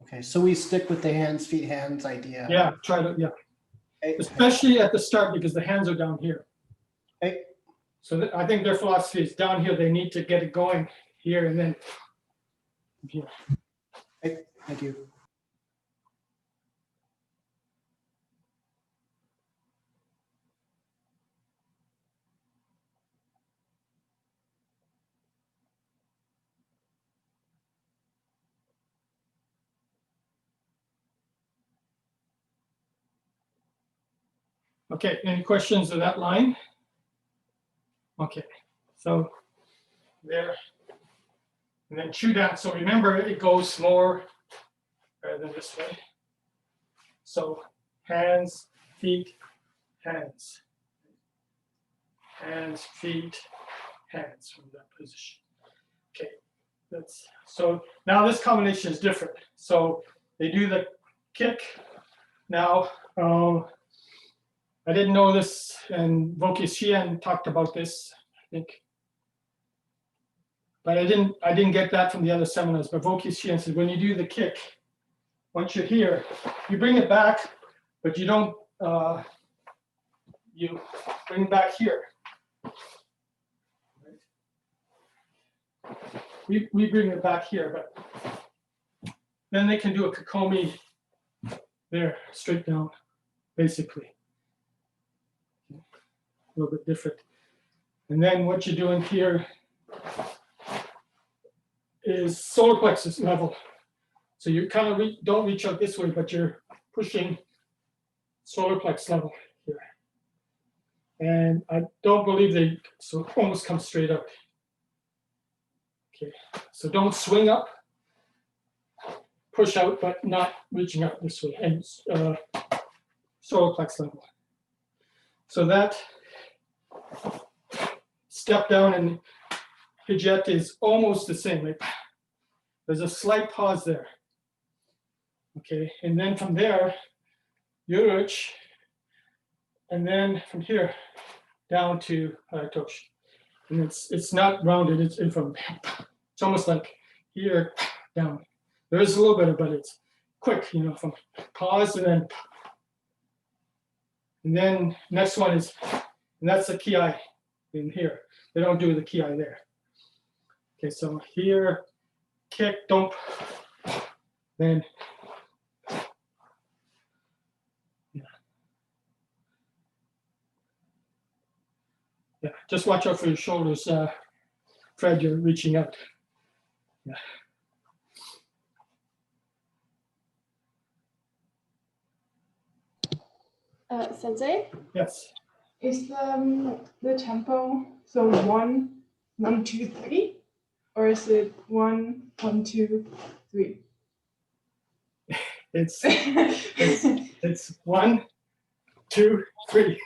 Okay, so we stick with the hands, feet, hands idea. Yeah, try to, yeah. Okay. Especially at the start because the hands are down here. Okay. So I think their philosophy is down here, they need to get it going here and then here. Okay, thank you. Okay, any questions of that line? Okay, so there. And then chew down. So remember, it goes more rather than this way. So hands, feet, hands. Hands, feet, hands from that position. Okay, that's so now this combination is different. So they do the kick. Now, I didn't know this, and Fujino Shihan talked about this, I think. But I didn't get that from the other seminars. But Fujino Shihan said when you do the kick, once you're here, you bring it back, but you don't. You bring it back here. We bring it back here, but then they can do a Kokomi there, straight down, basically. A little bit different. And then what you're doing here is solar plexus level. So you kind of don't reach out this way, but you're pushing solar plex level here. And I don't believe they so almost come straight up. Okay, so don't swing up, push out, but not reaching out this way, and solar plex level. So that step down and Hijet is almost the same. Like there's a slight pause there. Okay, and then from there, Yuruch, and then from here down to Haratoshi. And it's not rounded, it's in from, it's almost like here down. There is a little bit, but it's quick, you know, from pause and then next one is, and that's the ki in here. They don't do the ki there. Okay, so here, kick, dump, then yeah, just watch out for your shoulders, Fred, you're reaching out. Yeah. Sensei, Yes. is the tempo so 1, 1, 2, 3, or is it 1, 1, 2, 3? It's 1, 2, 3.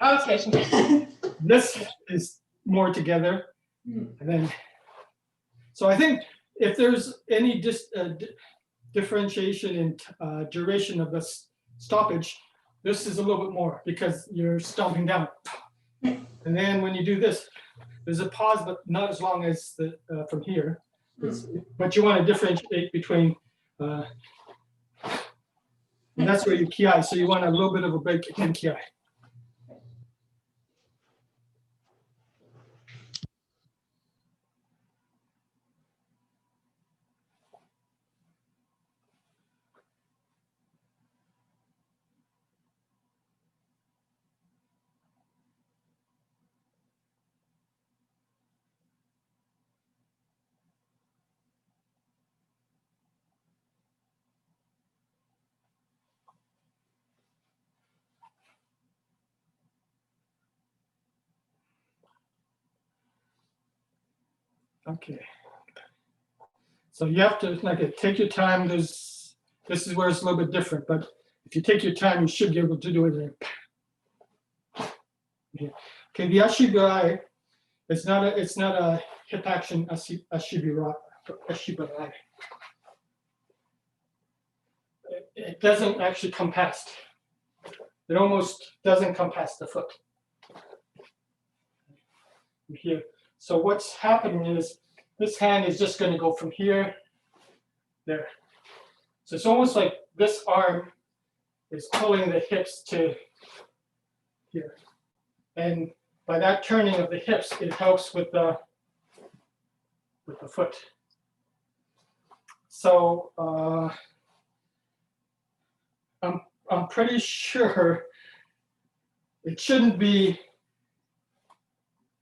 Okay. This is more together, and then. So I think if there's any differentiation in duration of the stoppage, this is a little bit more because you're stomping down. And then when you do this, there's a pause, but not as long as the from here. But you want to differentiate between, and that's where you ki. So you want a little bit of a break in ki. Okay. So you have to take your time. This is where it's a little bit different, but if you take your time, you should be able to do it there. Okay, the ashibarai, it's not a hip action ashibarai. It doesn't actually come past. It almost doesn't come past the foot. from here. So what's happening is this hand is just going to go from here, there. So it's almost like this arm is pulling the hips to here. And by that turning of the hips, it helps with the foot. So I'm pretty sure it shouldn't be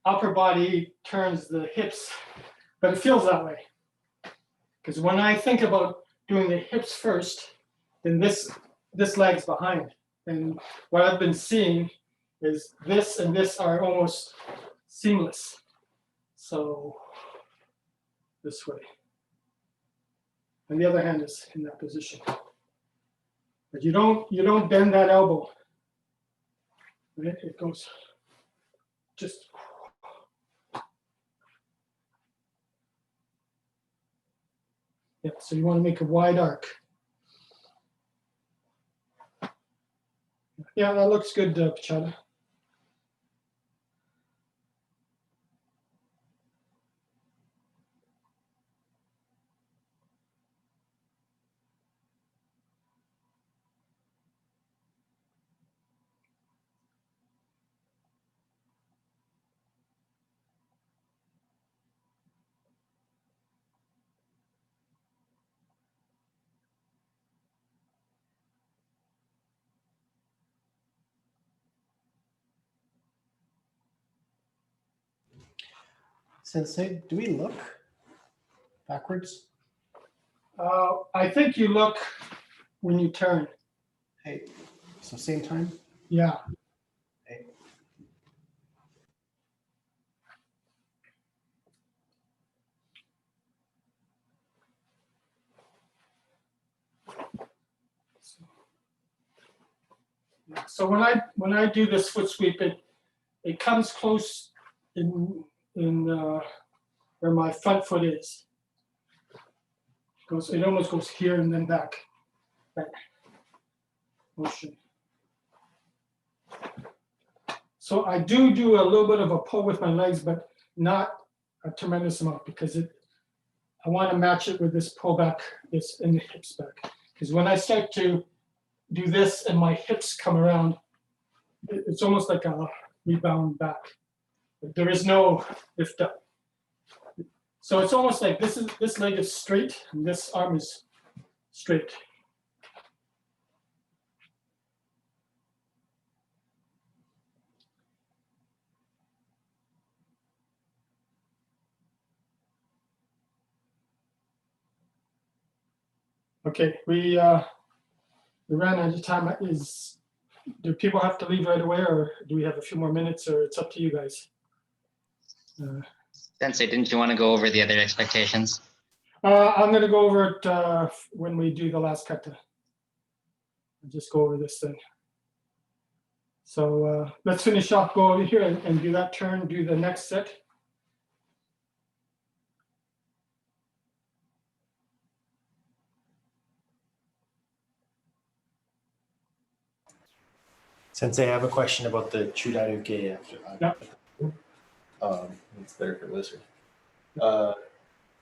upper body turns the hips, but it feels that way. Because when I think about doing the hips first, then this leg's behind. And what I've been seeing is this and this are almost seamless. So this way. And the other hand is in that position. But you don't bend that elbow. Right? It goes just. Yeah, so you want to make a wide arc. Yeah, that looks good, Pachada. Sensei, do we look backwards? I think you look when you turn. Hey, so same time? Yeah. Hey. So when I do this foot sweep, it comes close in where my front foot is. It almost goes here and then back. That motion. So I do a little bit of a pull with my legs, but not a tremendous amount because I want to match it with this pull back, this in the hips back. Because when I start to do this and my hips come around, it's almost like a rebound back. There is no lift up. So it's almost like this leg is straight and this arm is straight. Okay, we ran out of time. Do people have to leave right away, or do we have a few more minutes, or it's up to you guys? Sensei, didn't you want to go over the other expectations? I'm going to go over it when we do the last kata. I'll just go over this thing. So let's finish off, go over here and do that turn, do the next set. Sensei, I have a question about the Chudaruke after that. Yeah. It's better for listener.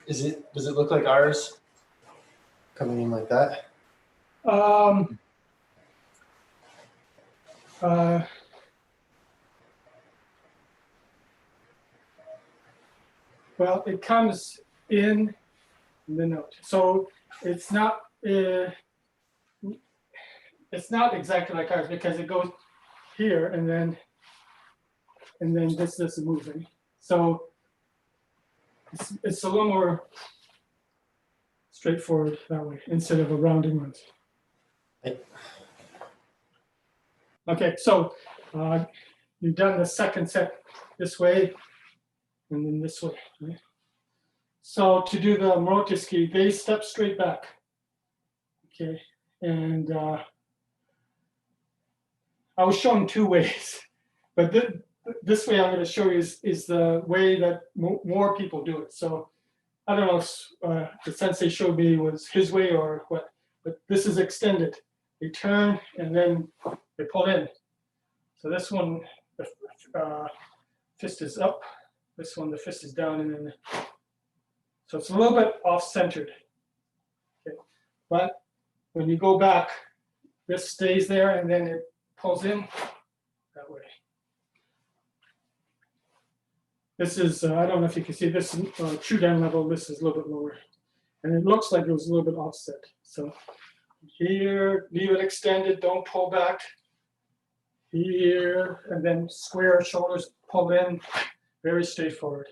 Does it look like ours coming in like that? Well, it comes in the note. So it's not exactly like ours because it goes here and then this is moving. So it's a little more straightforward that way instead of a rounding one. Okay, so you've done the second set this way and then this way. Right? So to do the Morotiski, they step straight back. Okay, and I was showing two ways, but this way I'm going to show you is the way that more people do it. So I don't know if the sensei showed me was his way or what, but this is extended. They turn and then they pull in. So this one, the fist is up This one, the fist is down, and then so it's a little bit off-centered. Okay. But when you go back, this stays there, and then it pulls in that way. This is, I don't know if you can see this true down level, this is a little bit lower. And it looks like it was a little bit offset. So here, leave it extended, don't pull back. Here, and then square shoulders, pull in, very straightforward.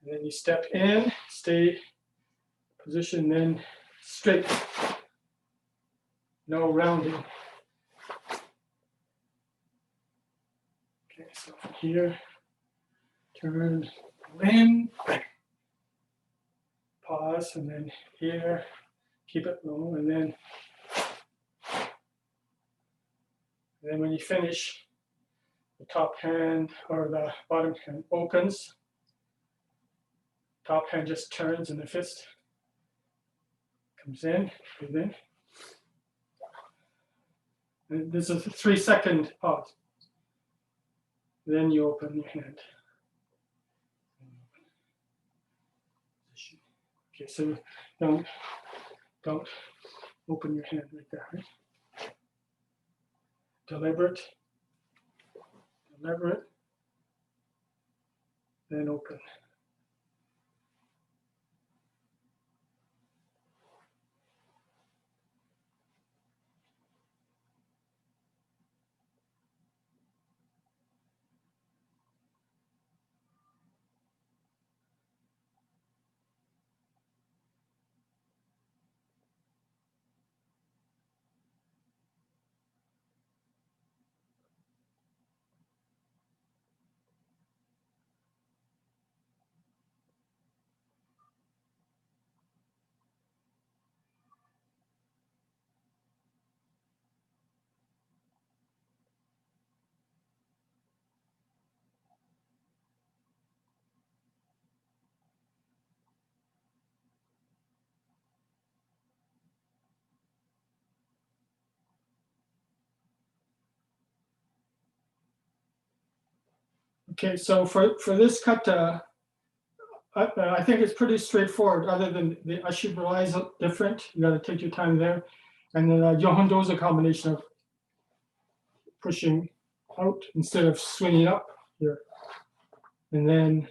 And then you step in, stay position, then straight. No rounding. Okay, so from here, turn in, pause, and then here, keep it low, and then when you finish, the top hand or the bottom hand opens, top hand just turns, and the fist comes in, breathe in. And this is a 3-second pause. Then you open your hand. Okay, so don't open your hand like that, right? Deliberate, then open. Okay, so for this kata, I think it's pretty straightforward, other than the Ashibura is different. You got to take your time there. And the Yohondo is a combination of pushing out instead of swinging up here. And then,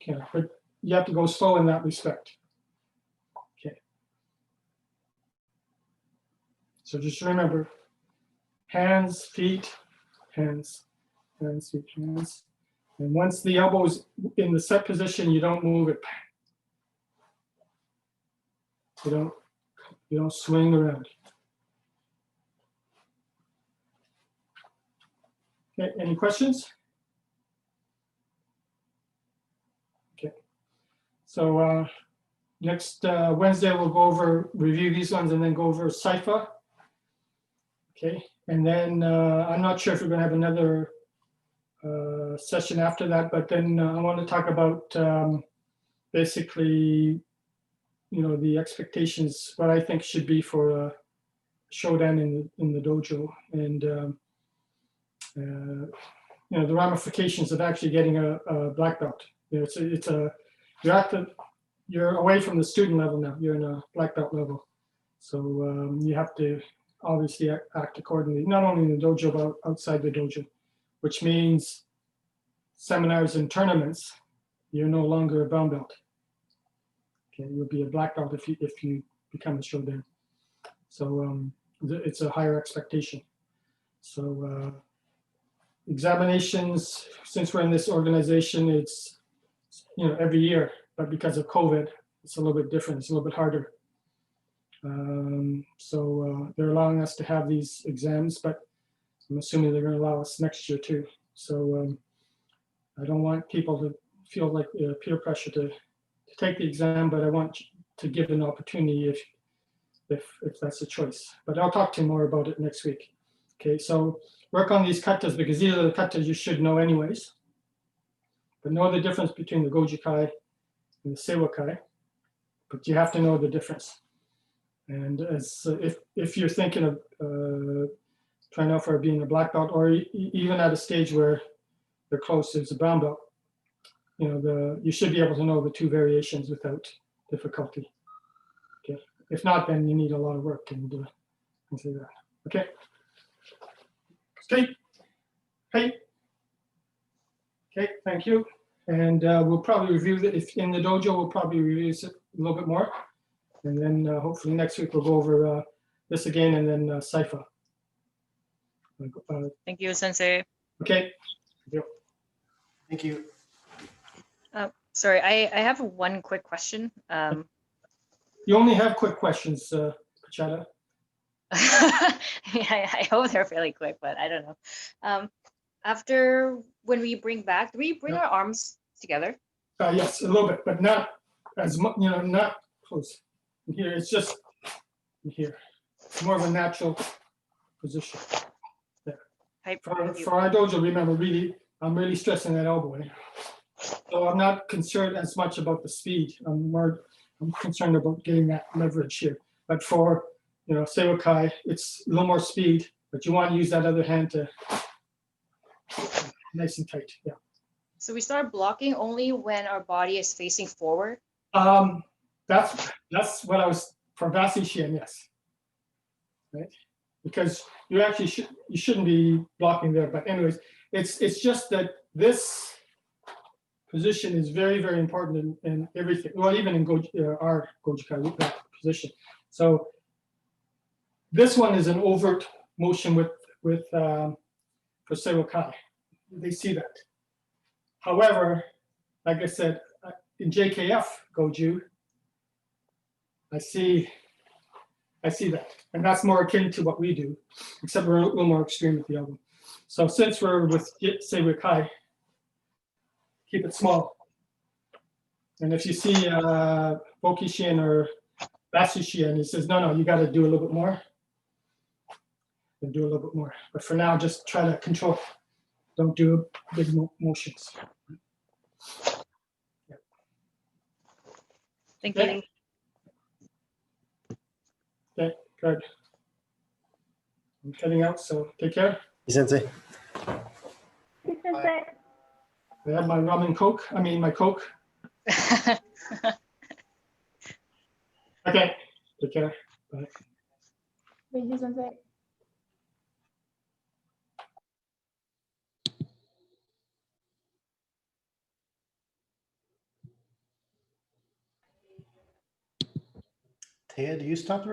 okay, but you have to go slow in that respect. Okay. So just remember, hands, feet, hands, hands, feet, hands. And once the elbow is in the set position, you don't move it. You don't swing around. Okay, any questions? Okay, so next Wednesday we'll go over, review these ones, and then go over Saifa. Okay, and then I'm not sure if we're going to have another session after that, but then I want to talk about basically, you know, the expectations, what I think should be for a Shodan in the dojo, and you know, the ramifications of actually getting a black belt. You know, you're away from the student level now. You're in a black belt level, so you have to obviously act accordingly, not only in the dojo but outside the dojo, which means seminars and tournaments, you're no longer a brown belt. Okay, you'll be a black belt if you become a Shodan. So it's a higher expectation. So examinations, since we're in this organization, it's, you know, every year, but because of COVID, it's a little bit different. It's a little bit harder. So they're allowing us to have these exams, but I'm assuming they're going to allow us next year too. So I don't want people to feel like peer pressure to take the exam, but I want to give an opportunity if that's a choice. But I'll talk to you more about it next week. Okay, so work on these katas, because these are the katas you should know anyways. But know the difference between the Goju Kai and the Seiwakai, but you have to know the difference. And as if you're thinking of trying out for being a black belt, or even at a stage where they're close as a brown belt, you know, you should be able to know the two variations without difficulty. Okay, if not, then you need a lot of work and say that. Okay. Okay. Hey. Okay, thank you. And we'll probably review that. If in the dojo, we'll probably review this a little bit more. And then hopefully next week we'll go over this again, and then Saifa. Thank you, Sensei. Okay. Thank you. Sorry, I have one quick question. You only have quick questions, Pachata. I hope they're fairly quick, but I don't know. After when we bring back, do we bring our arms together? Yes, a little bit, but not as much, you know, not close. Here, it's just here. It's more of a natural position. Type For review. our dojo, remember, really, I'm really stressing that elbow. So I'm not concerned as much about the speed. I'm concerned about getting that leverage here. But for, you know, Seiwakai, it's a little more speed, but you want to use that other hand to nice and tight. Yeah. So we start blocking only when our body is facing forward. That's what I was for Vasi Shihan, yes. Right? Because you actually shouldn't be blocking there. But anyways, it's just that this position is very, very important in everything. Well, even in our Goju Ryu position. So this one is an overt motion with for Seiwakai. They see that. However, like I said, in JKF Goju, I see that, and that's more akin to what we do, except we're a little more extreme with the elbow. So since we're with Seiwakai, keep it small. And if you see Boki Shihan or Basu Shihan, he says, no, you got to do a little bit more. And do a little bit more. But for now, just try to control. Don't do big motions. Yeah. Thank Okay. you. Okay, good. I'm heading out, so take care. Sensei. Sensei. I have my rum and Coke. I mean, my Coke. Okay, take care. Bye. Thank you, Sensei. Taya, do you stop the